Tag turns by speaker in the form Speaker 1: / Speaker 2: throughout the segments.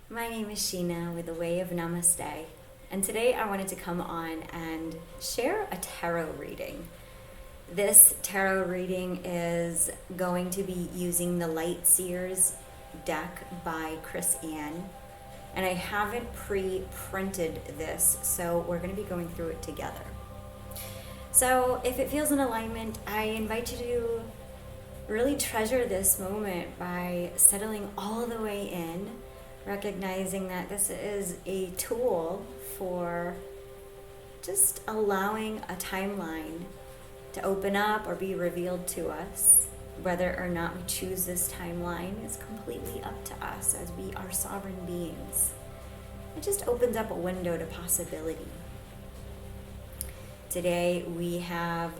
Speaker 1: My name is Sheena with the Way of Namaste, and today I wanted to come on and share a tarot reading. This tarot reading is going to be using the Light Seers deck by Chris Ann, and I haven't pre-printed this, so we're going to be going through it together. So if it feels in alignment, I invite you to really treasure this moment by settling all the way in, recognizing that this is a tool for just allowing a timeline to open up or be revealed to us. Whether or not we choose this timeline is completely up to us, as we are sovereign beings. It just opens up a window to possibility. Today we have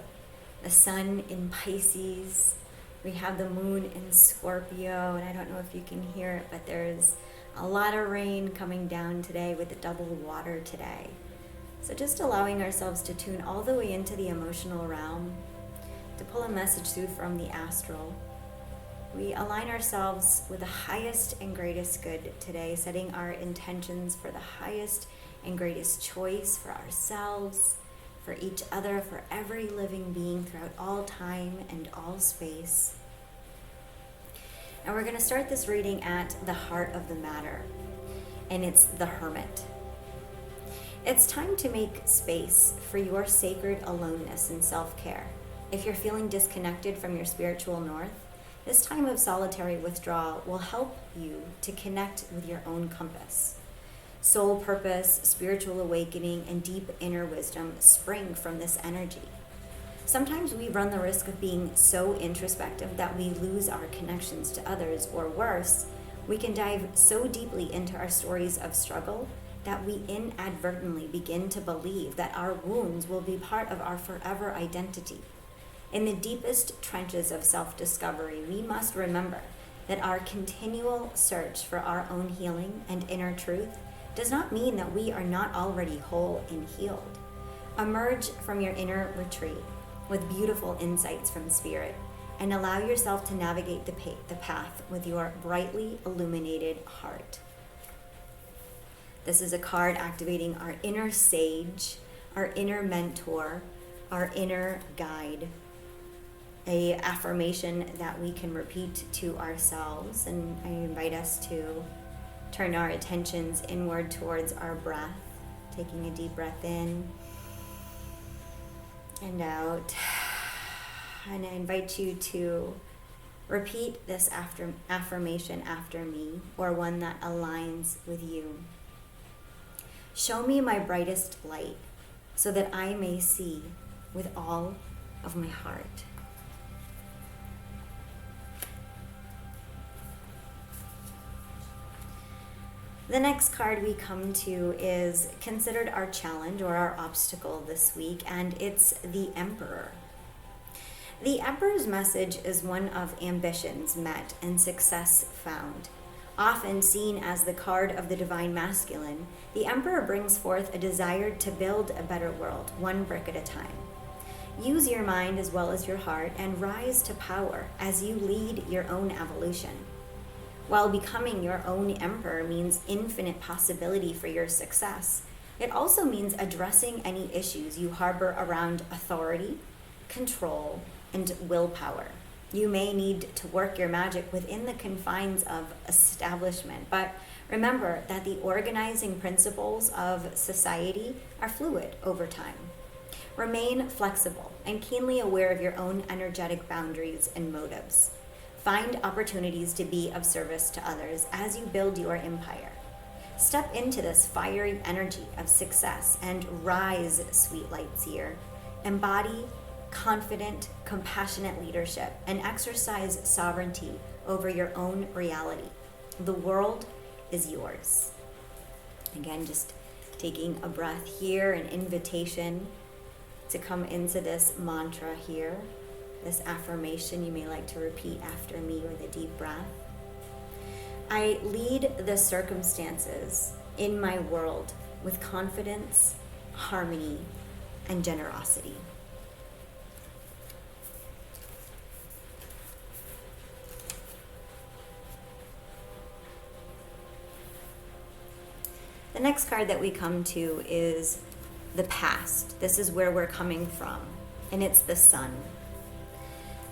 Speaker 1: the sun in Pisces, we have the moon in Scorpio, and I don't know if you can hear it, but there's a lot of rain coming down today with the double water today. So just allowing ourselves to tune all the way into the emotional realm, to pull a message through from the astral. We align ourselves with the highest and greatest good today, setting our intentions for the highest and greatest choice for ourselves, for each other, for every living being throughout all time and all space. And we're going to start this reading at the heart of the matter, and it's the Hermit. It's time to make space for your sacred aloneness and self-care. If you're feeling disconnected from your spiritual north, this time of solitary withdrawal will help you to connect with your own compass. Soul purpose, spiritual awakening, and deep inner wisdom spring from this energy. Sometimes we run the risk of being so introspective that we lose our connections to others, or worse, we can dive so deeply into our stories of struggle that we inadvertently begin to believe that our wounds will be part of our forever identity. In the deepest trenches of self-discovery, we must remember that our continual search for our own healing and inner truth does not mean that we are not already whole and healed. Emerge from your inner retreat with beautiful insights from Spirit, and allow yourself to navigate the path with your brightly illuminated heart. This is a card activating our inner sage, our inner mentor, our inner guide, a affirmation that we can repeat to ourselves, and I invite us to turn our attentions inward towards our breath, taking a deep breath in and out. And I invite you to repeat this affirmation after me, or one that aligns with you. Show me my brightest light so that I may see with all of my heart. The next card we come to is considered our challenge or our obstacle this week, and it's the Emperor. The Emperor's message is one of ambitions met and success found. Often seen as the card of the divine masculine, the Emperor brings forth a desire to build a better world, one brick at a time. Use your mind as well as your heart and rise to power as you lead your own evolution. While becoming your own emperor means infinite possibility for your success, it also means addressing any issues you harbor around authority, control, and willpower. You may need to work your magic within the confines of establishment, but remember that the organizing principles of society are fluid over time. Remain flexible and keenly aware of your own energetic boundaries and motives. Find opportunities to be of service to others as you build your empire. Step into this fiery energy of success and rise, sweet light seer. Embody confident, compassionate leadership and exercise sovereignty over your own reality. The world is yours. Again, just taking a breath here, an invitation to come into this mantra here. This affirmation you may like to repeat after me with a deep breath. I lead the circumstances in my world with confidence, harmony, and generosity. The next card that we come to is the past. This is where we're coming from, and it's the sun.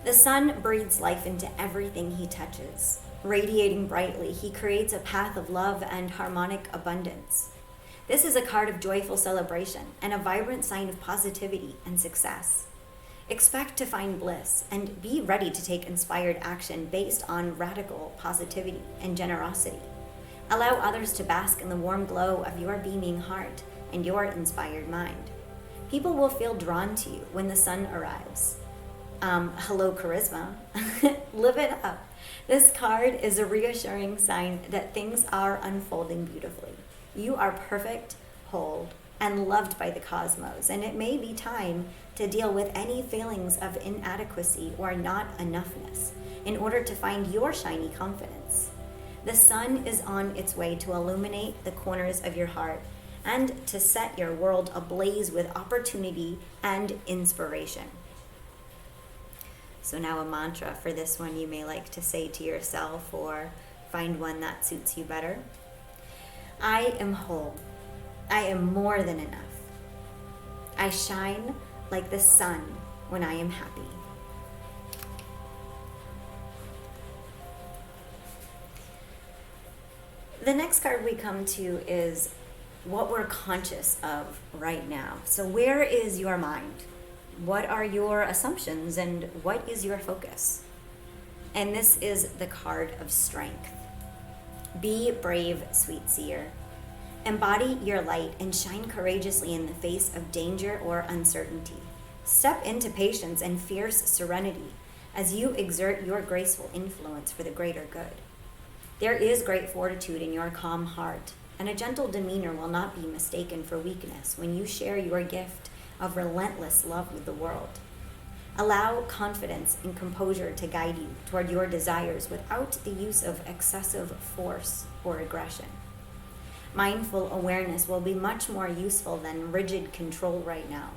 Speaker 1: The sun breathes life into everything he touches. Radiating brightly, he creates a path of love and harmonic abundance. This is a card of joyful celebration and a vibrant sign of positivity and success. Expect to find bliss and be ready to take inspired action based on radical positivity and generosity. Allow others to bask in the warm glow of your beaming heart and your inspired mind. People will feel drawn to you when the sun arrives. Hello, charisma. Live it up. This card is a reassuring sign that things are unfolding beautifully. You are perfect, whole, and loved by the cosmos, and it may be time to deal with any feelings of inadequacy or not enoughness in order to find your shiny confidence. The sun is on its way to illuminate the corners of your heart and to set your world ablaze with opportunity and inspiration. So now a mantra for this one you may like to say to yourself or find one that suits you better. I am whole. I am more than enough. I shine like the sun when I am happy. The next card we come to is what we're conscious of right now. So where is your mind? What are your assumptions and what is your focus? And this is the card of strength. Be brave, sweet seer. Embody your light and shine courageously in the face of danger or uncertainty. Step into patience and fierce serenity as you exert your graceful influence for the greater good. There is great fortitude in your calm heart, and a gentle demeanor will not be mistaken for weakness when you share your gift of relentless love with the world. Allow confidence and composure to guide you toward your desires without the use of excessive force or aggression. Mindful awareness will be much more useful than rigid control right now.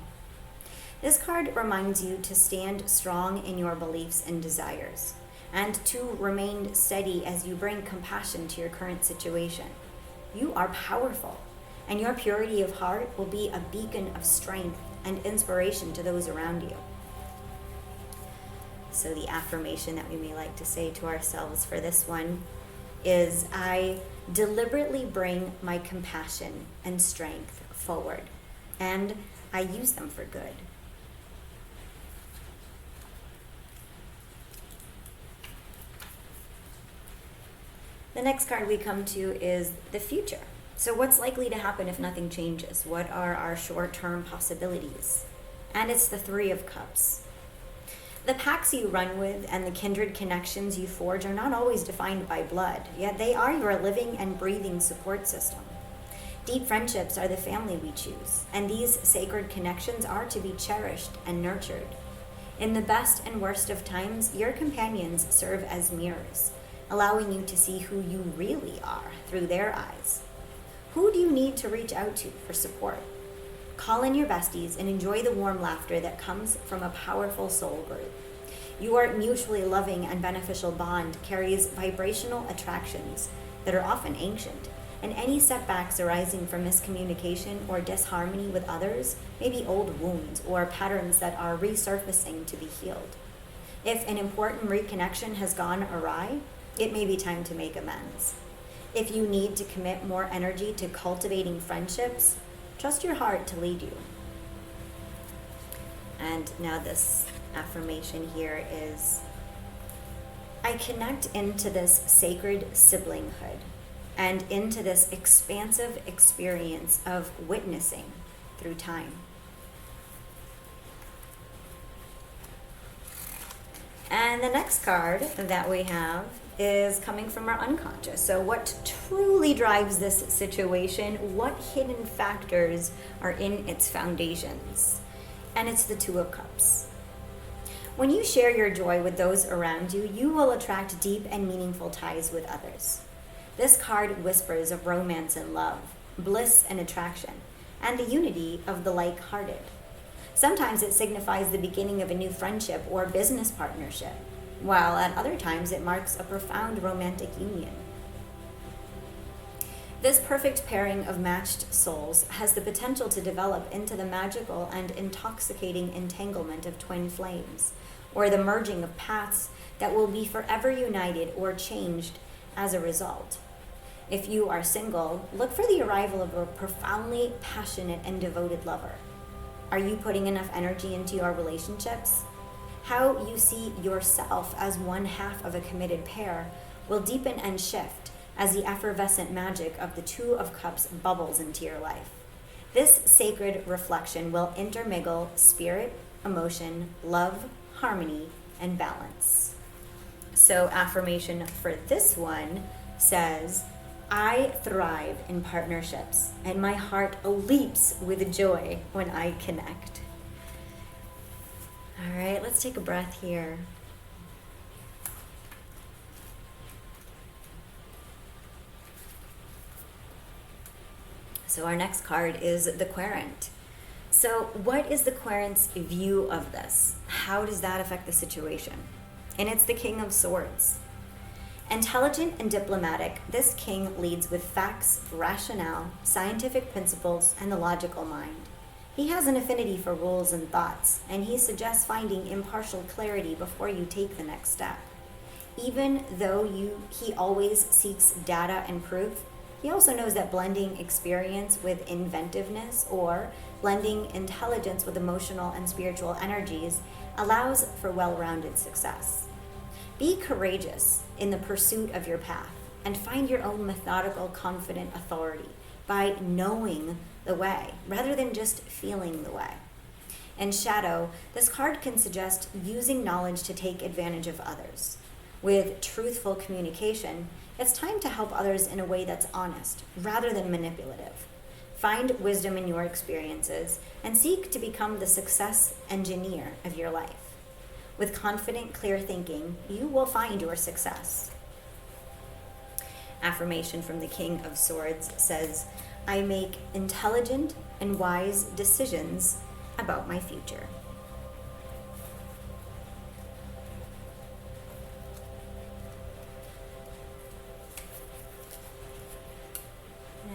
Speaker 1: This card reminds you to stand strong in your beliefs and desires, and to remain steady as you bring compassion to your current situation. You are powerful, and your purity of heart will be a beacon of strength and inspiration to those around you. So the affirmation that we may like to say to ourselves for this one is, I deliberately bring my compassion and strength forward, and I use them for good. The next card we come to is the future. So what's likely to happen if nothing changes? What are our short-term possibilities? And it's the Three of Cups. The packs you run with and the kindred connections you forge are not always defined by blood, yet they are your living and breathing support system. Deep friendships are the family we choose, and these sacred connections are to be cherished and nurtured. In the best and worst of times, your companions serve as mirrors, allowing you to see who you really are through their eyes. Who do you need to reach out to for support? Call in your besties and enjoy the warm laughter that comes from a powerful soul group. Your mutually loving and beneficial bond carries vibrational attractions that are often ancient, and any setbacks arising from miscommunication or disharmony with others may be old wounds or patterns that are resurfacing to be healed. If an important reconnection has gone awry, it may be time to make amends. If you need to commit more energy to cultivating friendships, trust your heart to lead you. And now this affirmation here is, I connect into this sacred siblinghood and into this expansive experience of witnessing through time. And the next card that we have is coming from our unconscious. So what truly drives this situation? What hidden factors are in its foundations? And it's the Two of Cups. When you share your joy with those around you, you will attract deep and meaningful ties with others. This card whispers of romance and love, bliss and attraction, and the unity of the like-hearted. Sometimes it signifies the beginning of a new friendship or business partnership, while at other times it marks a profound romantic union. This perfect pairing of matched souls has the potential to develop into the magical and intoxicating entanglement of twin flames, or the merging of paths that will be forever united or changed as a result. If you are single, look for the arrival of a profoundly passionate and devoted lover. Are you putting enough energy into your relationships? How you see yourself as one half of a committed pair will deepen and shift as the effervescent magic of the Two of Cups bubbles into your life. This sacred reflection will intermingle spirit, emotion, love, harmony, and balance. So affirmation for this one says, I thrive in partnerships, and my heart leaps with joy when I connect. All right, let's take a breath here. So our next card is the Querent. So what is the Querent's view of this? How does that affect the situation? And it's the King of Swords. Intelligent and diplomatic, this king leads with facts, rationale, scientific principles, and the logical mind. He has an affinity for rules and thoughts, and he suggests finding impartial clarity before you take the next step. Even though he always seeks data and proof, he also knows that blending experience with inventiveness or blending intelligence with emotional and spiritual energies allows for well-rounded success. Be courageous in the pursuit of your path and find your own methodical, confident authority by knowing the way rather than just feeling the way. In Shadow, this card can suggest using knowledge to take advantage of others. With truthful communication, it's time to help others in a way that's honest rather than manipulative. Find wisdom in your experiences and seek to become the success engineer of your life. With confident, clear thinking, you will find your success. Affirmation from the King of Swords says, I make intelligent and wise decisions about my future.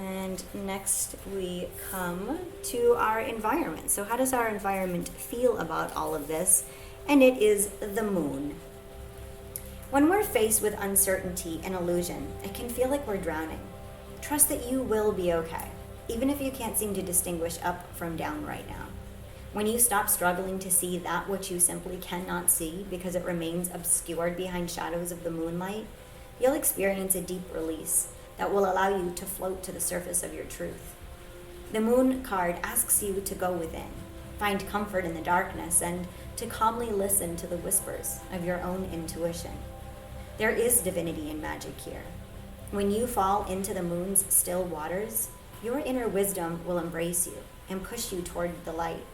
Speaker 1: And next we come to our environment. So how does our environment feel about all of this? And it is the moon. When we're faced with uncertainty and illusion, it can feel like we're drowning. Trust that you will be okay, even if you can't seem to distinguish up from down right now. When you stop struggling to see that which you simply cannot see because it remains obscured behind shadows of the moonlight, you'll experience a deep release that will allow you to float to the surface of your truth. The moon card asks you to go within, find comfort in the darkness, and to calmly listen to the whispers of your own intuition. There is divinity in magic here. When you fall into the moon's still waters, your inner wisdom will embrace you and push you toward the light.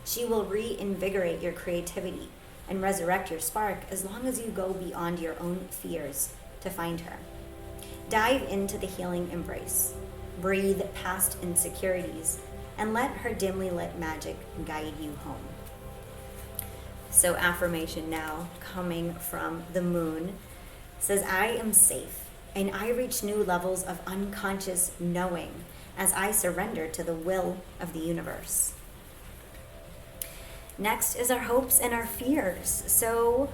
Speaker 1: She will reinvigorate your creativity and resurrect your spark as long as you go beyond your own fears to find her. Dive into the healing embrace. Breathe past insecurities and let her dimly lit magic guide you home. So affirmation now coming from the moon says, I am safe and I reach new levels of unconscious knowing as I surrender to the will of the universe. Next is our hopes and our fears. So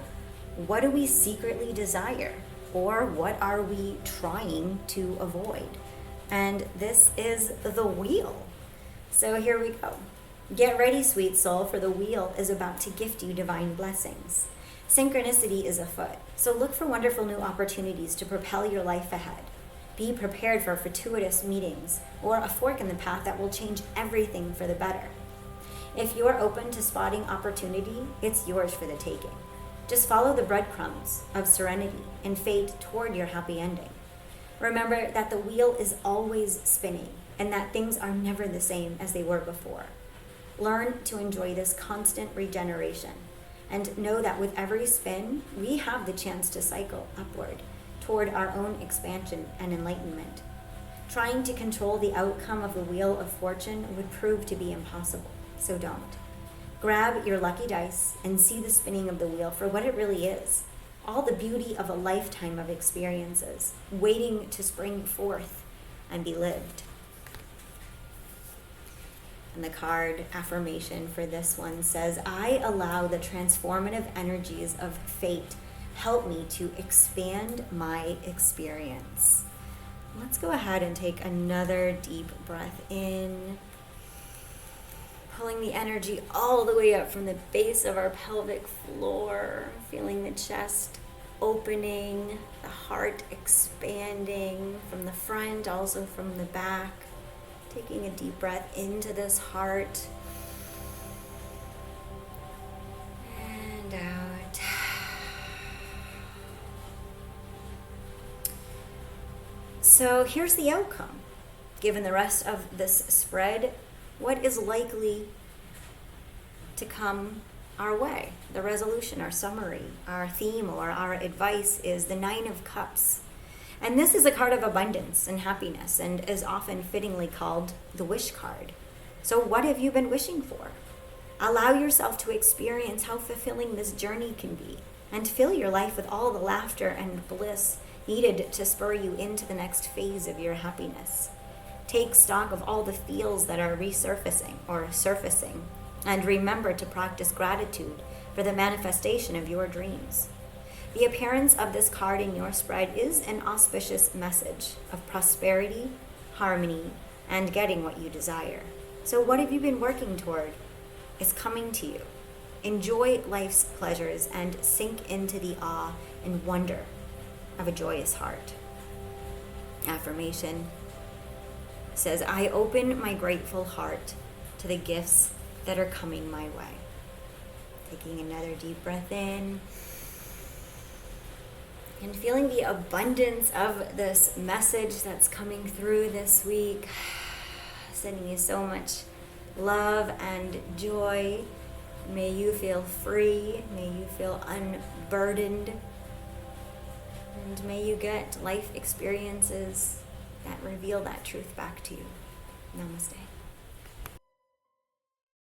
Speaker 1: what do we secretly desire? Or what are we trying to avoid? And this is the wheel. So here we go. Get ready, sweet soul, for the wheel is about to gift you divine blessings. Synchronicity is afoot, so look for wonderful new opportunities to propel your life ahead. Be prepared for fortuitous meetings or a fork in the path that will change everything for the better. If you're open to spotting opportunity, it's yours for the taking. Just follow the breadcrumbs of serenity and fate toward your happy ending. Remember that the wheel is always spinning and that things are never the same as they were before. Learn to enjoy this constant regeneration and know that with every spin, we have the chance to cycle upward toward our own expansion and enlightenment. Trying to control the outcome of the wheel of fortune would prove to be impossible, so don't. Grab your lucky dice and see the spinning of the wheel for what it really is. All the beauty of a lifetime of experiences waiting to spring forth and be lived. And the card affirmation for this one says, I allow the transformative energies of fate help me to expand my experience. Let's go ahead and take another deep breath in, pulling the energy all the way up from the base of our pelvic floor, feeling the chest opening, the heart expanding from the front, also from the back. Taking a deep breath into this heart and out. So here's the outcome. Given the rest of this spread, what is likely to come our way? The resolution, our summary, our theme, or our advice is the 9 of Cups. And this is a card of abundance and happiness and is often fittingly called the wish card. So what have you been wishing for? Allow yourself to experience how fulfilling this journey can be and fill your life with all the laughter and bliss needed to spur you into the next phase of your happiness. Take stock of all the feels that are resurfacing or surfacing, and remember to practice gratitude for the manifestation of your dreams. The appearance of this card in your spread is an auspicious message of prosperity, harmony, and getting what you desire. So what have you been working toward? It's coming to you. Enjoy life's pleasures and sink into the awe and wonder of a joyous heart. Affirmation says, I open my grateful heart to the gifts that are coming my way. Taking another deep breath in. And feeling the abundance of this message that's coming through this week. Sending you so much love and joy. May you feel free. May you feel unburdened. And may you get life experiences that reveal that truth back to you. Namaste.